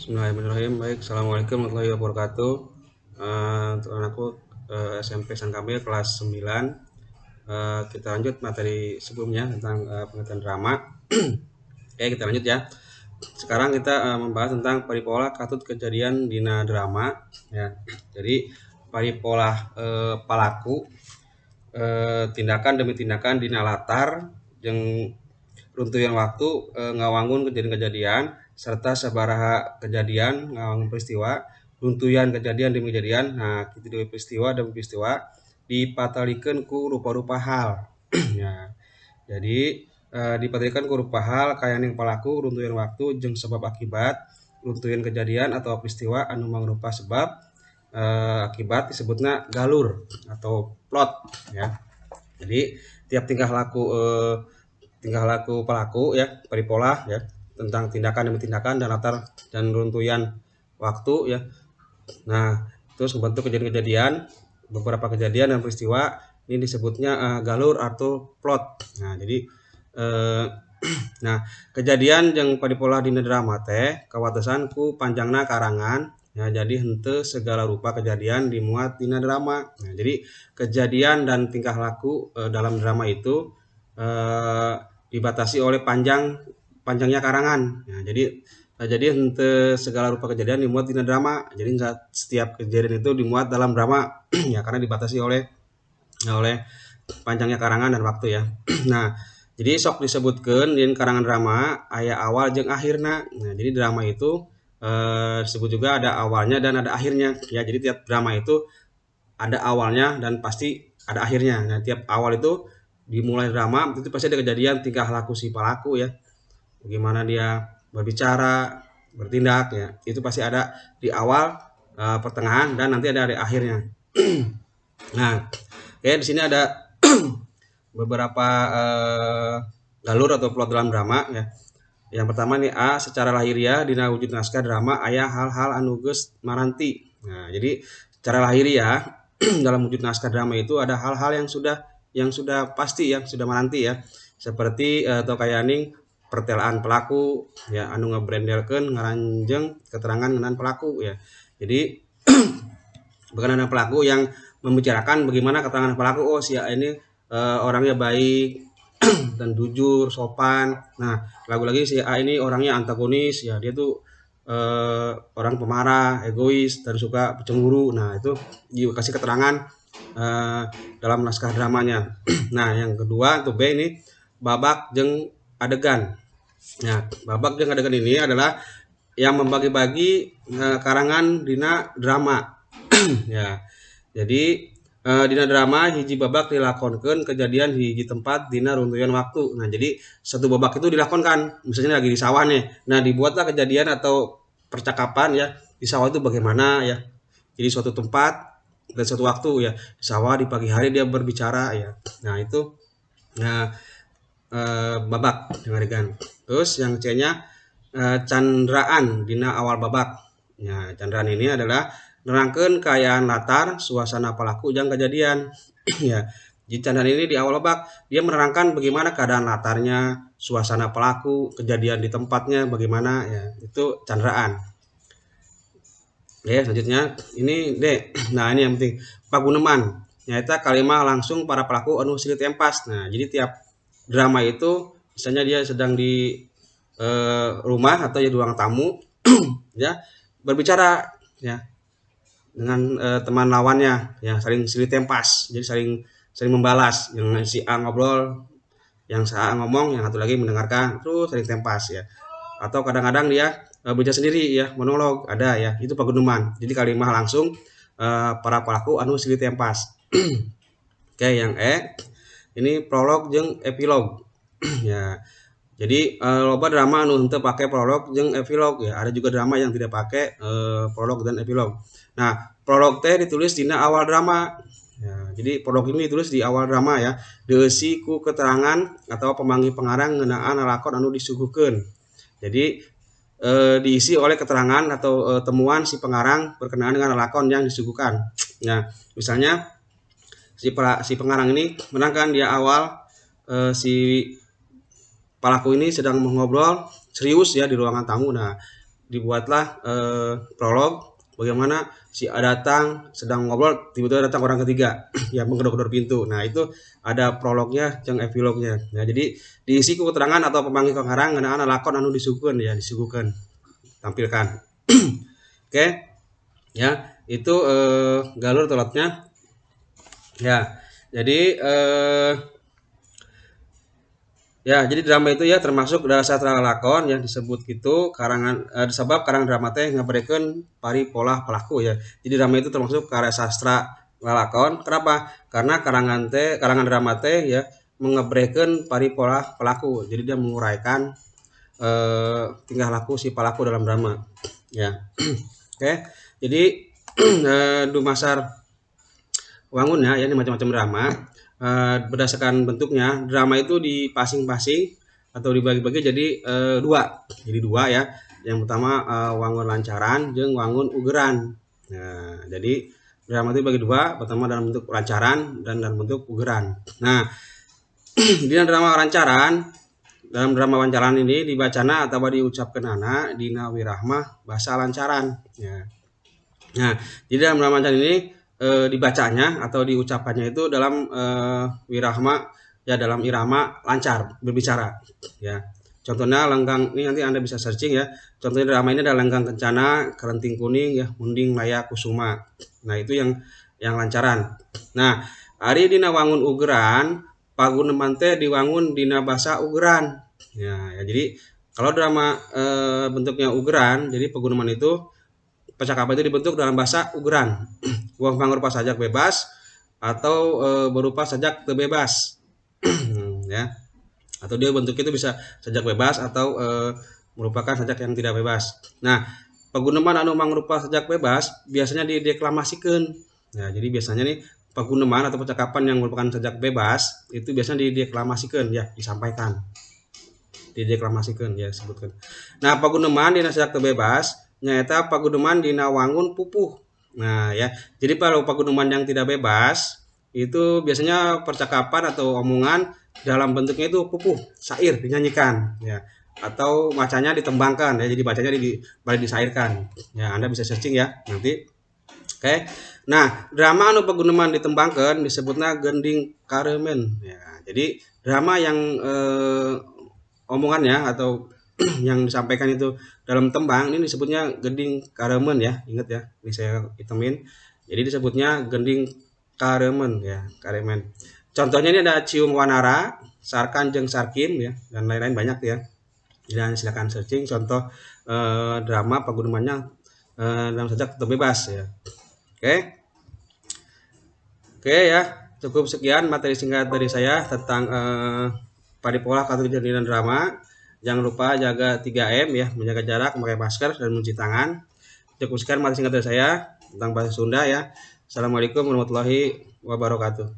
Bismillahirrahmanirrahim. Baik, assalamualaikum warahmatullahi wabarakatuh. Untuk anakku SMP Sangkamil kelas 9. Kita lanjut materi sebelumnya tentang pengertian drama. Oke, kita lanjut ya. Sekarang kita membahas tentang paripola katut kejadian dina drama ya. Jadi paripola palaku tindakan demi tindakan dina latar jeung runtuyan waktu ngawangun kejadian-kejadian serta sabaraha kejadian ngawangun peristiwa runtuyan kejadian demi kejadian. Nah kitu demi peristiwa demi peristiwa dipatalikeun ku rupa-rupa hal. Ya, jadi dipatalikeun ku rupa hal kayaning palaku runtuyan waktu jeung sebab akibat runtuyan kejadian atau peristiwa anu mangrupa sebab akibat disebutnya galur atau plot ya. Jadi tiap tingkah laku pelaku ya, paripola ya, tentang tindakan demi tindakan dan latar dan runtuyan waktu ya. Nah, terus membentuk kejadian-kejadian, beberapa kejadian dan peristiwa ini disebutnya galur atau plot. Nah, jadi eh, nah, kejadian yang paripola dina drama teh kawatesan ku panjangna karangan ya, jadi henteu segala rupa kejadian dimuat dina drama. Nah, jadi kejadian dan tingkah laku dalam drama itu eh, dibatasi oleh panjangnya karangan. Nah, jadi henteu segala rupa kejadian dimuat dina drama. Jadi enggak setiap kejadian itu dimuat dalam drama ya, karena dibatasi oleh panjangnya karangan dan waktu ya. Nah, jadi sok disebutkan di karangan drama aya awal jeung akhirna. Nah, jadi drama itu disebut juga ada awalnya dan ada akhirnya ya. Jadi tiap drama itu ada awalnya dan pasti ada akhirnya. Nah, tiap awal itu dimulai drama itu pasti ada kejadian tingkah laku si pelaku ya. Bagaimana dia berbicara, bertindak ya. Itu pasti ada di awal, pertengahan dan nanti ada di akhirnya. Nah, oke di sini ada beberapa galur atau plot dalam drama ya. Yang pertama nih A, secara lahiriah dina wujud naskah drama aya hal-hal anu geus maranti. Nah, jadi secara lahiriah dalam wujud naskah drama itu ada hal-hal yang sudah pasti yang sudah maranti ya. Seperti atau kayaning pertelaan pelaku ya anu ngabrendelkeun ngaranjeng keterangan ngeunaan pelaku ya. Jadi berkenaan pelaku yang membicarakan bagaimana keterangan pelaku, oh si A ini orangnya baik dan jujur, sopan. Nah, lagi-lagi si A ini orangnya antagonis ya, dia tuh orang pemarah, egois dan suka cemburu. Nah, itu dikasih keterangan dalam naskah dramanya. Nah, yang kedua tuh B ini babak jeung adegan. Nah, babak jeung adegan ini adalah yang membagi-bagi karangan dina drama. Ya. Jadi dina drama hiji babak dilakonkeun kejadian hiji tempat dina runtuyan waktu. Nah, jadi satu babak itu dilakonkan, misalnya lagi di sawah nih. Nah, dibuatlah kejadian atau percakapan ya di sawah itu bagaimana ya. Jadi suatu tempat dan suatu waktu ya. Di sawah di pagi hari dia berbicara ya. Nah, itu nah babak dengarkan. Terus yang C-nya candraan dina awal babak. Ya, candraan ini adalah nerangkeun kaayaan latar, suasana pelaku jeung kejadian. Ya. Jadi candraan ini di awal babak dia menerangkan bagaimana keadaan latarnya, suasana pelaku, kejadian di tempatnya bagaimana ya. Itu candraan. Ya, selanjutnya ini D. Nah, ini yang penting. Paguneman. Nyata kalimat langsung para pelaku anu silih tempas. Nah, jadi tiap drama itu misalnya dia sedang di rumah atau ya di ruang tamu ya berbicara ya dengan teman lawannya ya, saling silih tempas, jadi saling membalas, yang si A ngobrol, yang si A ngomong, yang satu lagi mendengarkan, terus saling tempas ya. Atau kadang-kadang dia berbicara sendiri ya, monolog ada ya, itu pagunuman. Jadi kalimat langsung para pelaku anu silih tempas. Oke, yang E ini prolog jeung epilog. Ya. Jadi loba drama anu henteu pake prolog jeung epilog ya. Ada juga drama yang tidak pakai prolog dan epilog. Nah, prolog teh ditulis dina awal drama. Ya, jadi prolog ini ditulis di awal drama ya. Dieusi ku keterangan atau pemanggih pengarang ngeunaan lalakon anu disuguhkeun. Jadi diisi oleh keterangan atau temuan si pengarang berkenaan dengan lalakon yang disuguhkan. Nah, misalnya si pengarang ini menerangkan di awal si pelaku ini sedang mengobrol serius ya di ruangan tamu. Nah, dibuatlah prolog bagaimana si A datang sedang ngobrol, tiba-tiba datang orang ketiga yang menggedor-gedor pintu. Nah, itu ada prolognya jeung epilognya. Nah, jadi diisi ku keterangan atau pemanggih pengarang ngeunaan lakon anu disuguhkeun ya, disuguhkeun, tampilkan. Oke, ya, itu galur tolotnya. Ya, jadi ya, jadi drama itu ya termasuk dasar lakon yang disebut gitu karangan disebab karang drama teh ngabarikeun pari pola pelaku ya. Jadi drama itu termasuk karya sastra lalakon. Kenapa? Karena karangan drama teh ya mengabarikeun pari pola pelaku. Jadi dia menguraikan tingkah laku si pelaku dalam drama. Ya. Oke. Jadi dumasar wangunnya ya ini macam-macam drama. Berdasarkan bentuknya drama itu dipasing-pasing atau dibagi-bagi jadi dua. Jadi dua ya. Yang pertama wangun lancaran jeung wangun ugeran. Nah, jadi drama itu dibagi dua, pertama dalam bentuk lancaran dan dalam bentuk ugeran. Nah, di drama lancaran, dalam drama lancaran ini dibacana atau diucapkan anak dina wirahmah bahasa lancaran ya. Nah, jadi dalam drama lancaran ini dibacanya atau diucapannya itu dalam wirahma ya, dalam irama lancar berbicara ya. Contohnya lenggang ini nanti Anda bisa searching ya. Contohnya drama ini adalah Lenggang Kencana, Kerenting Kuning ya, Munding Laya Kusuma. Nah, itu yang lancaran. Nah, ari dina wangun ugeran paguneman teh diwangun dina basa ugeran. Ya, jadi kalau drama bentuknya ugeran, jadi paguneman itu percakapan itu dibentuk dalam bahasa ugeran. Uang berupa sajak bebas atau berupa sajak terbebas. Ya. Atau dia bentuk itu bisa sajak bebas atau merupakan sajak yang tidak bebas. Nah, paguneman anu mangrupa sajak bebas biasanya dideklamasikan. Ya, jadi biasanya nih paguneman atau percakapan yang merupakan sajak bebas itu biasanya dideklamasikan ya, disampaikan. Dideklamasikan ya disebutkan. Nah, paguneman dina sajak terbebas nyaeta paguneman dina wangun pupuh. Nah, ya. Jadi kalau paguneman yang tidak bebas itu biasanya percakapan atau omongan dalam bentuknya itu pupuh, syair dinyanyikan ya. Atau macanya ditembangkan ya. Jadi bacanya balik disairkan. Ya, Anda bisa searching ya nanti. Oke. Nah, drama anu paguneman ditembangkan disebutnya gending karemen ya. Jadi drama yang omongannya atau yang disampaikan itu dalam tembang ini disebutnya gending karemen ya, ingat ya, ini saya hitamin. Jadi disebutnya gending karemen ya, karemen. Contohnya ini ada Cium Wanara, Sarkan jeung Sarkim ya, dan lain-lain banyak ya. Dan silakan searching contoh drama pagunemannya dalam sajak terbebas ya. Oke. Oke ya, cukup sekian materi singkat dari saya tentang paripola kejadian drama. Jangan lupa jaga 3M ya, menjaga jarak, memakai masker, dan mencuci tangan. Cukup sekian materi singkat dari saya tentang bahasa Sunda ya. Assalamualaikum warahmatullahi wabarakatuh.